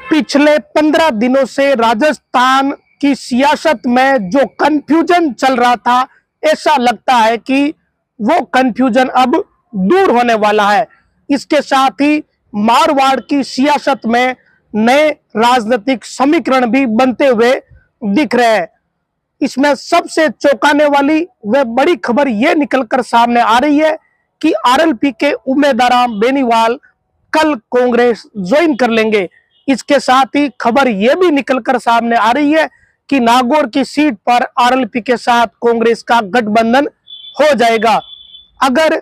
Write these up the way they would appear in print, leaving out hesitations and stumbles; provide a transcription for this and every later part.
पिछले 15 दिनों से राजस्थान की सियासत में जो कंफ्यूजन चल रहा था, ऐसा लगता है कि वो कंफ्यूजन अब दूर होने वाला है। इसके साथ ही मारवाड़ की सियासत में नए राजनीतिक समीकरण भी बनते हुए दिख रहे हैं। इसमें सबसे चौंकाने वाली व बड़ी खबर यह निकलकर सामने आ रही है कि आरएलपी के उम्मीदवार बेनीवाल कल कांग्रेस ज्वाइन कर लेंगे। इसके साथ ही खबर यह भी निकलकर सामने आ रही है कि नागौर की सीट पर आरएलपी के साथ कांग्रेस का गठबंधन हो जाएगा। अगर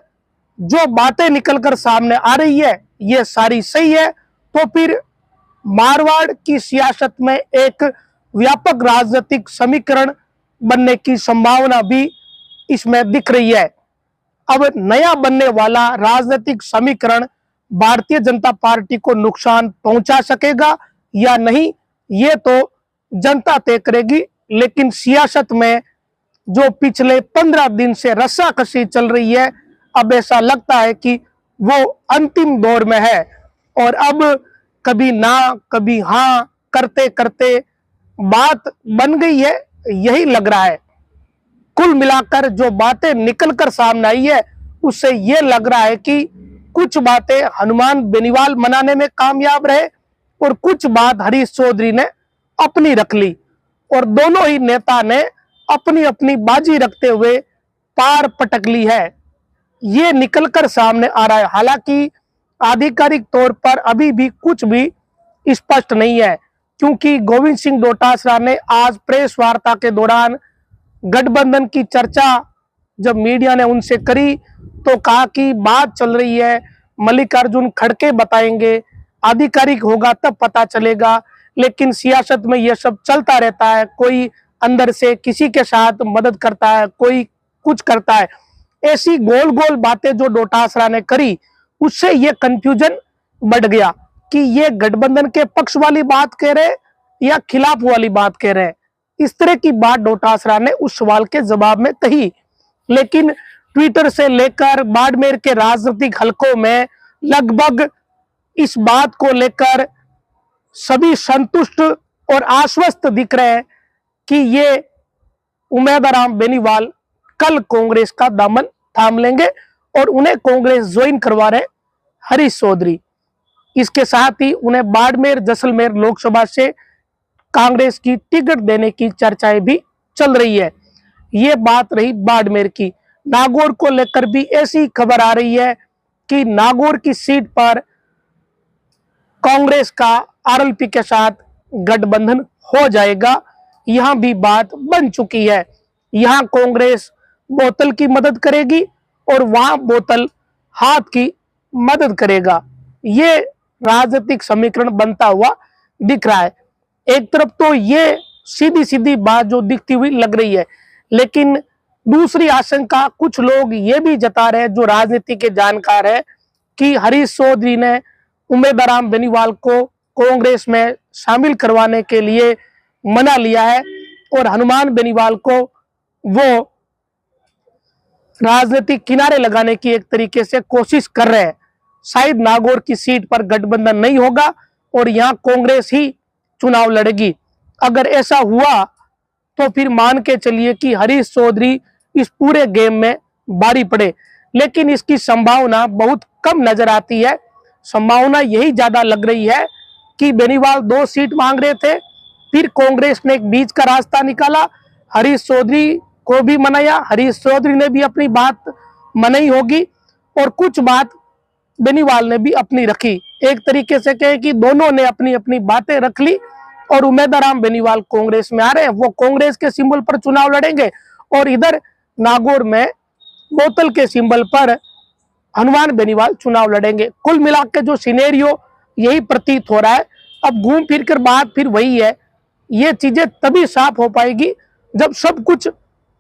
जो बातें निकलकर सामने आ रही है ये सारी सही है, तो फिर मारवाड़ की सियासत में एक व्यापक राजनीतिक समीकरण बनने की संभावना भी इसमें दिख रही है। अब नया बनने वाला राजनीतिक समीकरण भारतीय जनता पार्टी को नुकसान पहुंचा सकेगा या नहीं, ये तो जनता तय करेगी। लेकिन सियासत में जो पिछले 15 दिन से रस्साकसी चल रही है, अब ऐसा लगता है कि वो अंतिम दौर में है और अब कभी ना कभी हाँ करते करते बात बन गई है, यही लग रहा है। कुल मिलाकर जो बातें निकलकर सामने आई है उससे ये लग रहा है कि कुछ बातें हनुमान बेनीवाल मनाने में कामयाब रहे और कुछ बात हरीश चौधरी ने अपनी रख ली और दोनों ही नेता ने अपनी अपनी बाजी रखते हुए पार पटक ली है, ये निकलकर सामने आ रहा है। हालांकि आधिकारिक तौर पर अभी भी कुछ भी स्पष्ट नहीं है, क्योंकि गोविंद सिंह डोटासरा ने आज प्रेस वार्ता के दौरान गठबंधन की चर्चा जब मीडिया ने उनसे करी तो कहा कि बात चल रही है, मल्लिकार्जुन खड़गे बताएंगे, आधिकारिक होगा तब पता चलेगा। लेकिन सियासत में यह सब चलता रहता है, कोई अंदर से किसी के साथ मदद करता है, कोई कुछ करता है। ऐसी गोल गोल बातें जो डोटासरा ने करी उससे ये कंफ्यूजन बढ़ गया कि ये गठबंधन के पक्ष वाली बात कह रहे या खिलाफ वाली बात कह रहे हैं। इस तरह की बात डोटासरा ने उस सवाल के जवाब में कही। लेकिन ट्विटर से लेकर बाड़मेर के राजनीतिक हलकों में लगभग इस बात को लेकर सभी संतुष्ट और आश्वस्त दिख रहे हैं कि ये उम्मीदवार बेनीवाल कल कांग्रेस का दामन थाम लेंगे और उन्हें कांग्रेस ज्वाइन करवा रहे हरीश चौधरी। इसके साथ ही उन्हें बाड़मेर जैसलमेर लोकसभा से कांग्रेस की टिकट देने की चर्चाएं भी चल रही है। ये बात रही बाड़मेर की। नागौर को लेकर भी ऐसी खबर आ रही है कि नागौर की सीट पर कांग्रेस का आरएलपी के साथ गठबंधन हो जाएगा। यहां भी बात बन चुकी है। यहां कांग्रेस बोतल की मदद करेगी और वहां बोतल हाथ की मदद करेगा। ये राजनीतिक समीकरण बनता हुआ दिख रहा है। एक तरफ तो ये सीधी सीधी बात जो दिखती हुई लग रही है, लेकिन दूसरी आशंका कुछ लोग ये भी जता रहे हैं जो राजनीति के जानकार है कि हरीश चौधरी ने उम्मीदवार बेनीवाल को कांग्रेस में शामिल करवाने के लिए मना लिया है और हनुमान बेनीवाल को वो राजनीतिक किनारे लगाने की एक तरीके से कोशिश कर रहे हैं। शायद नागौर की सीट पर गठबंधन नहीं होगा और यहां कांग्रेस ही चुनाव लड़ेगी। अगर ऐसा हुआ तो फिर मान के चलिए कि हरीश चौधरी इस पूरे गेम में भारी पड़े, लेकिन इसकी संभावना बहुत कम नजर आती है। संभावना यही ज्यादा लग रही है कि बेनीवाल 2 सीट मांग रहे थे, फिर कांग्रेस ने एक बीच का रास्ता निकाला, हरीश चौधरी को भी मनाया, हरीश चौधरी ने भी अपनी बात मनाई होगी और कुछ बात बेनीवाल ने भी अपनी रखी। एक तरीके से कहे कि दोनों ने अपनी अपनी बातें रख ली और उम्मीदवार बेनीवाल कांग्रेस में आ रहे हैं। वो कांग्रेस के सिंबल पर चुनाव लड़ेंगे और इधर नागौर में बोतल के सिंबल पर हनुमान बेनीवाल चुनाव लड़ेंगे। कुल मिलाकर जो सिनेरियो यही प्रतीत हो रहा है। अब घूम फिर कर बात फिर वही है। ये चीजें तभी साफ हो पाएगी जब सब कुछ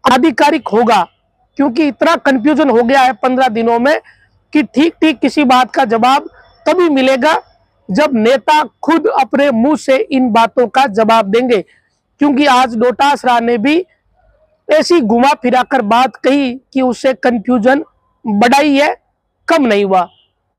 आधिकारिक होगा, क्योंकि इतना कंफ्यूजन हो गया है 15 दिनों में कि ठीक ठीक किसी बात का जवाब तभी मिलेगा जब नेता खुद अपने मुंह से इन बातों का जवाब देंगे। क्योंकि आज डोटासरा ने भी ऐसी घुमा फिरा कर बात कही कि उससे कंफ्यूजन बढ़ाई है, कम नहीं हुआ।